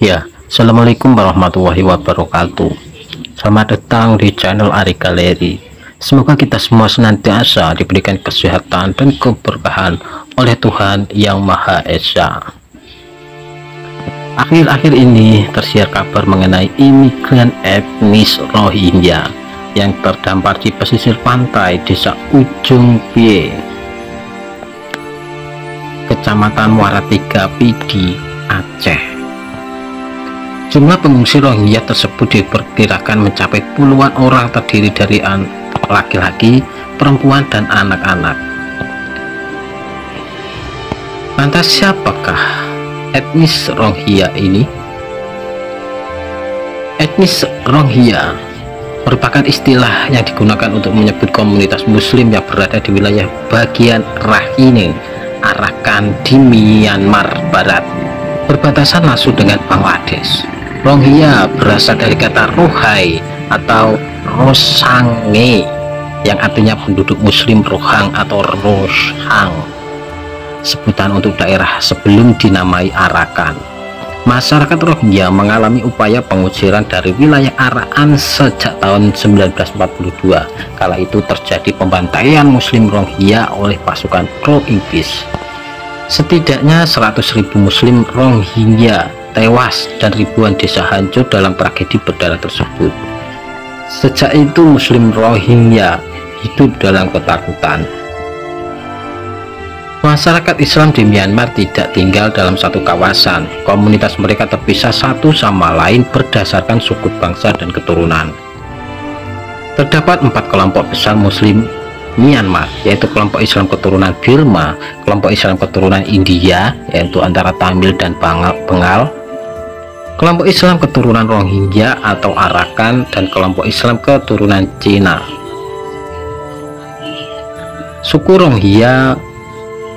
Ya, Assalamualaikum warahmatullahi wabarakatuh. Selamat datang di channel Ari Galeri. Semoga kita semua senantiasa diberikan kesehatan dan keberkahan oleh Tuhan Yang Maha Esa. Akhir-akhir ini tersiar kabar mengenai imigran etnis Rohingya yang terdampar di pesisir pantai desa Ujung Pie, Kecamatan Waratiga, Pidi, Aceh. Jumlah pengungsi Rohingya tersebut diperkirakan mencapai puluhan orang, terdiri dari laki-laki, perempuan, dan anak-anak. Lantas siapakah etnis Rohingya ini? Etnis Rohingya merupakan istilah yang digunakan untuk menyebut komunitas muslim yang berada di wilayah bagian Rakhine, Arakan di Myanmar Barat, berbatasan langsung dengan Bangladesh. Rohingya berasal dari kata Rohai atau Rosange yang artinya penduduk muslim Rohang atau Roshang, sebutan untuk daerah sebelum dinamai Arakan. Masyarakat Rohingya mengalami upaya pengusiran dari wilayah Arakan sejak tahun 1942. Kala itu terjadi pembantaian muslim Rohingya oleh pasukan pro-Inggris. Setidaknya 100.000 muslim Rohingya tewas dan ribuan desa hancur dalam tragedi berdarah tersebut. Sejak itu muslim Rohingya hidup dalam ketakutan. Masyarakat Islam di Myanmar tidak tinggal dalam satu kawasan. Komunitas mereka terpisah satu sama lain berdasarkan suku, bangsa, dan keturunan. Terdapat 4 kelompok besar muslim Myanmar, yaitu kelompok Islam keturunan Burma, kelompok Islam keturunan India, yaitu antara Tamil dan Bengal, kelompok Islam keturunan Rohingya atau Arakan, dan kelompok Islam keturunan Cina. Suku Rohingya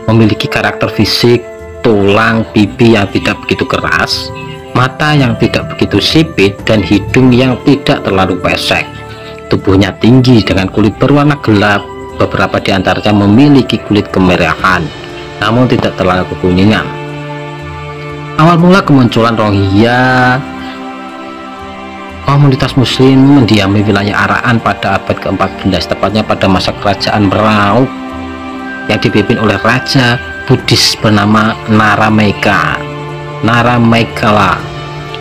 memiliki karakter fisik tulang pipi yang tidak begitu keras, mata yang tidak begitu sipit, dan hidung yang tidak terlalu pesek. Tubuhnya tinggi dengan kulit berwarna gelap. Beberapa di antaranya memiliki kulit kemerahan, namun tidak terlalu kekuningan. Awal mula kemunculan Rohingya, komunitas muslim mendiami wilayah Arakan pada abad ke-14, tepatnya pada masa kerajaan Merauk yang dipimpin oleh raja Buddhis bernama Naramaikala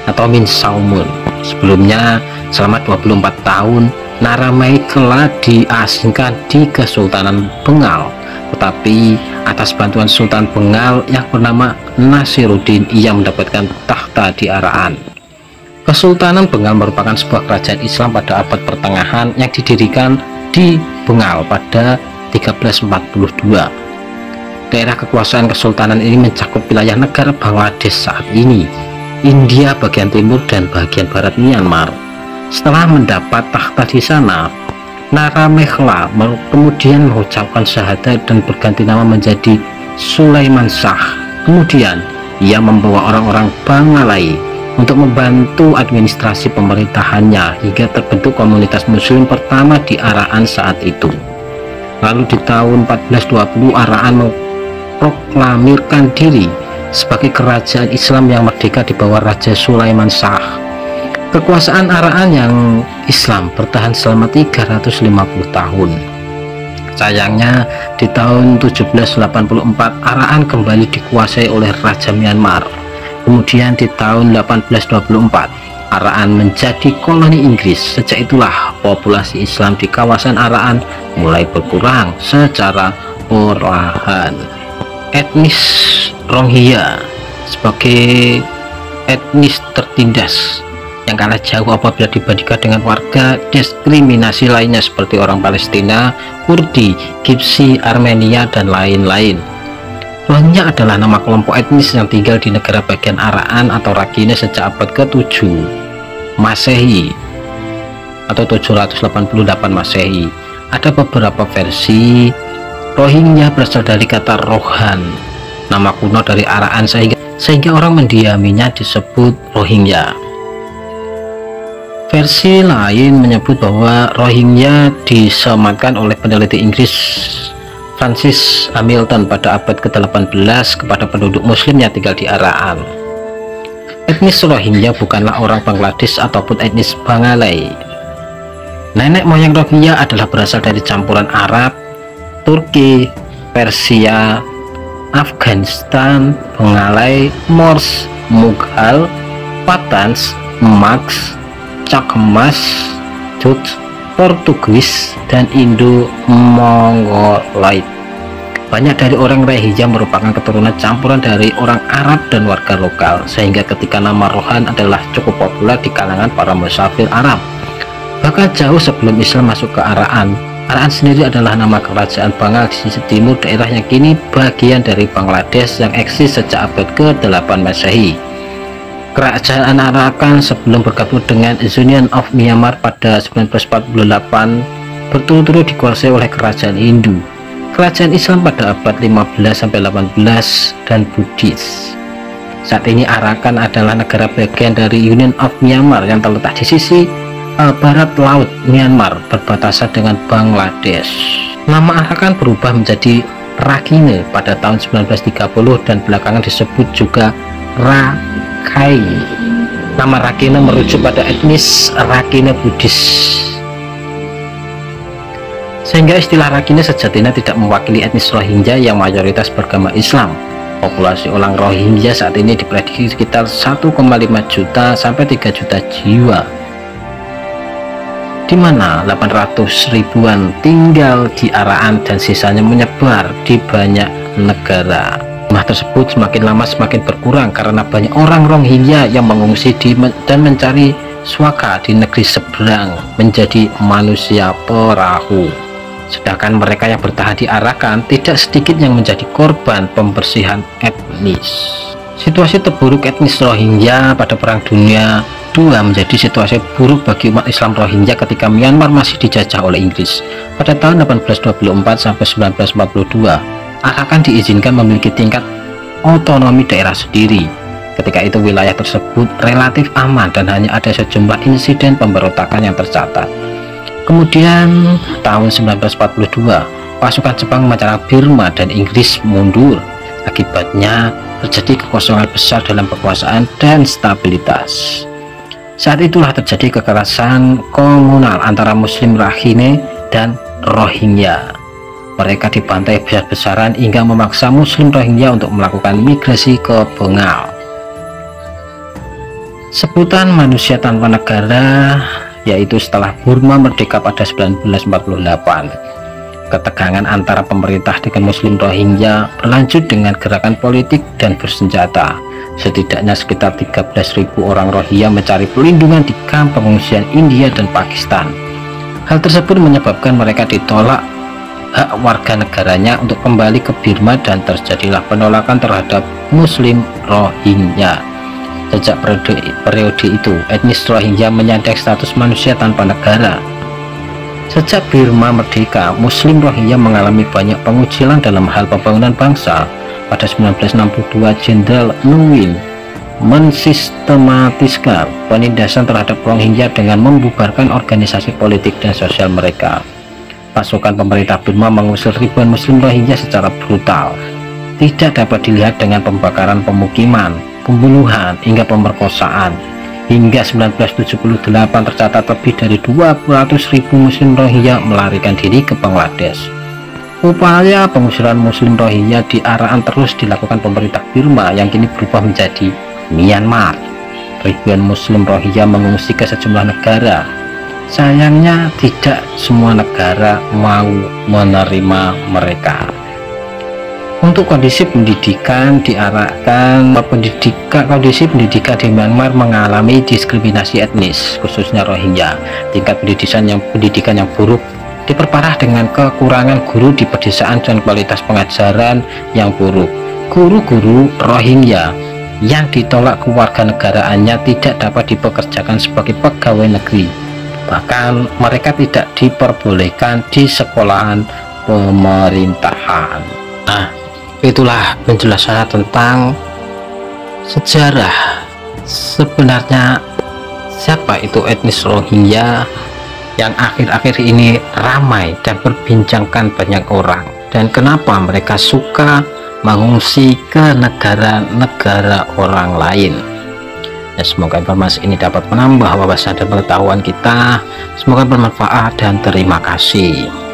atau Min Saumun. Sebelumnya selama 24 tahun Naramaikala diasingkan di Kesultanan Bengal, tetapi atas bantuan Sultan Bengal yang bernama Nasiruddin, ia mendapatkan takhta di Arakan. Kesultanan Bengal merupakan sebuah kerajaan Islam pada abad pertengahan yang didirikan di Bengal pada 1342. Daerah kekuasaan kesultanan ini mencakup wilayah negara Bangladesh saat ini, India bagian timur, dan bagian barat Myanmar. Setelah mendapat takhta di sana, Naramaikala kemudian mengucapkan syahadat dan berganti nama menjadi Sulaiman Shah. Kemudian ia membawa orang-orang Bangalai untuk membantu administrasi pemerintahannya hingga terbentuk komunitas muslim pertama di Arakan saat itu. Lalu di tahun 1420 Arakan memproklamirkan diri sebagai kerajaan Islam yang merdeka di bawah Raja Sulaiman Shah. Kekuasaan Arakan yang Islam bertahan selama 350 tahun. Sayangnya di tahun 1784 Arakan kembali dikuasai oleh Raja Myanmar. Kemudian di tahun 1824 Arakan menjadi koloni Inggris. Sejak itulah populasi Islam di kawasan Arakan mulai berkurang secara perlahan. Etnis Rohingya sebagai etnis tertindas yang kalah jauh apabila dibandingkan dengan warga diskriminasi lainnya seperti orang Palestina, Kurdi, Gypsy, Armenia, dan lain-lain. Rohingya adalah nama kelompok etnis yang tinggal di negara bagian Arakan atau Rakhine sejak abad ke-7 Masehi atau 788 Masehi. Ada beberapa versi. Rohingya berasal dari kata Rohan, nama kuno dari Arakan, sehingga orang mendiaminya disebut Rohingya. Versi lain menyebut bahwa Rohingya disematkan oleh peneliti Inggris Francis Hamilton pada abad ke-18 kepada penduduk muslim yang tinggal di Arakan. Etnis Rohingya bukanlah orang Bangladesh ataupun etnis Bengalai. Nenek moyang Rohingya adalah berasal dari campuran Arab, Turki, Persia, Afghanistan, Bengalai, Mors, Mughal, Pathans, Maks, Chakmas, Dutch, Portugis, dan Indo-Mongoloid. Banyak dari orang Rohingya merupakan keturunan campuran dari orang Arab dan warga lokal, sehingga ketika nama Rohan adalah cukup populer di kalangan para musafir Arab. Bahkan jauh sebelum Islam masuk ke Araan sendiri adalah nama kerajaan Bengal di sisi timur daerah yang kini bagian dari Bangladesh yang eksis sejak abad ke-8 Masehi. Kerajaan Arakan sebelum bergabung dengan Union of Myanmar pada 1948 berturut-turut dikuasai oleh kerajaan Hindu, kerajaan Islam pada abad 15-18 dan Buddhis. Saat ini Arakan adalah negara bagian dari Union of Myanmar yang terletak di sisi barat laut Myanmar berbatasan dengan Bangladesh. Nama Arakan berubah menjadi Rakhine pada tahun 1930 dan belakangan disebut juga Rakhine. Nama Rakhine merujuk pada etnis Rakhine Buddhis, sehingga istilah Rakhine sejatinya tidak mewakili etnis Rohingya yang mayoritas beragama Islam. Populasi orang Rohingya saat ini diprediksi sekitar 1,5 juta sampai 3 juta jiwa, di mana 800 ribuan tinggal di Araan dan sisanya menyebar di banyak negara. Jumlah tersebut semakin lama semakin berkurang karena banyak orang Rohingya yang mengungsi dan mencari swaka di negeri seberang menjadi manusia perahu. Sedangkan mereka yang bertahan di Arakan tidak sedikit yang menjadi korban pembersihan etnis. Situasi terburuk etnis Rohingya pada Perang Dunia II menjadi situasi buruk bagi umat Islam Rohingya ketika Myanmar masih dijajah oleh Inggris. Pada tahun 1824 sampai 1942, Arakan diizinkan memiliki tingkat otonomi daerah sendiri. Ketika itu wilayah tersebut relatif aman dan hanya ada sejumlah insiden pemberontakan yang tercatat. Kemudian tahun 1942, pasukan Jepang menyerang Burma dan Inggris mundur. Akibatnya terjadi kekosongan besar dalam kekuasaan dan stabilitas. Saat itulah terjadi kekerasan komunal antara Muslim Rakhine dan Rohingya. Mereka dibantai besar-besaran hingga memaksa Muslim Rohingya untuk melakukan migrasi ke Bengal. Sebutan manusia tanpa negara, yaitu setelah Burma merdeka pada 1948. Ketegangan antara pemerintah dengan Muslim Rohingya berlanjut dengan gerakan politik dan bersenjata. Setidaknya sekitar 13.000 orang Rohingya mencari perlindungan di kamp pengungsian India dan Pakistan. Hal tersebut menyebabkan mereka ditolak hak warga negaranya untuk kembali ke Burma dan terjadilah penolakan terhadap Muslim Rohingya. Sejak periode itu, etnis Rohingya menyandang status manusia tanpa negara. Sejak Burma merdeka, Muslim Rohingya mengalami banyak pengucilan dalam hal pembangunan bangsa. Pada 1962, Jenderal Nu Win mensistematiskan penindasan terhadap Rohingya dengan membubarkan organisasi politik dan sosial mereka. Pasukan pemerintah Burma mengusir ribuan Muslim Rohingya secara brutal. Tidak dapat dilihat dengan pembakaran pemukiman, pembunuhan, hingga pemerkosaan. Hingga 1978 tercatat lebih dari 200.000 Muslim Rohingya melarikan diri ke Bangladesh. Upaya pengusiran Muslim Rohingya di Araan terus dilakukan pemerintah Burma yang kini berubah menjadi Myanmar. Ribuan Muslim Rohingya mengungsi ke sejumlah negara. Sayangnya tidak semua negara mau menerima mereka. Untuk kondisi pendidikan diarahkan, kondisi pendidikan di Myanmar mengalami diskriminasi etnis, khususnya Rohingya. Tingkat pendidikan yang buruk diperparah dengan kekurangan guru di pedesaan dan kualitas pengajaran yang buruk. Guru-guru Rohingya yang ditolak kewarganegaraannya tidak dapat dipekerjakan sebagai pegawai negeri. Bahkan mereka tidak diperbolehkan di sekolahan pemerintahan. Nah, itulah penjelasannya tentang sejarah sebenarnya siapa itu etnis Rohingya yang akhir-akhir ini ramai dan perbincangkan banyak orang, dan kenapa mereka suka mengungsi ke negara-negara orang lain. semoga informasi ini dapat menambah wawasan dan pengetahuan kita. Semoga bermanfaat dan terima kasih.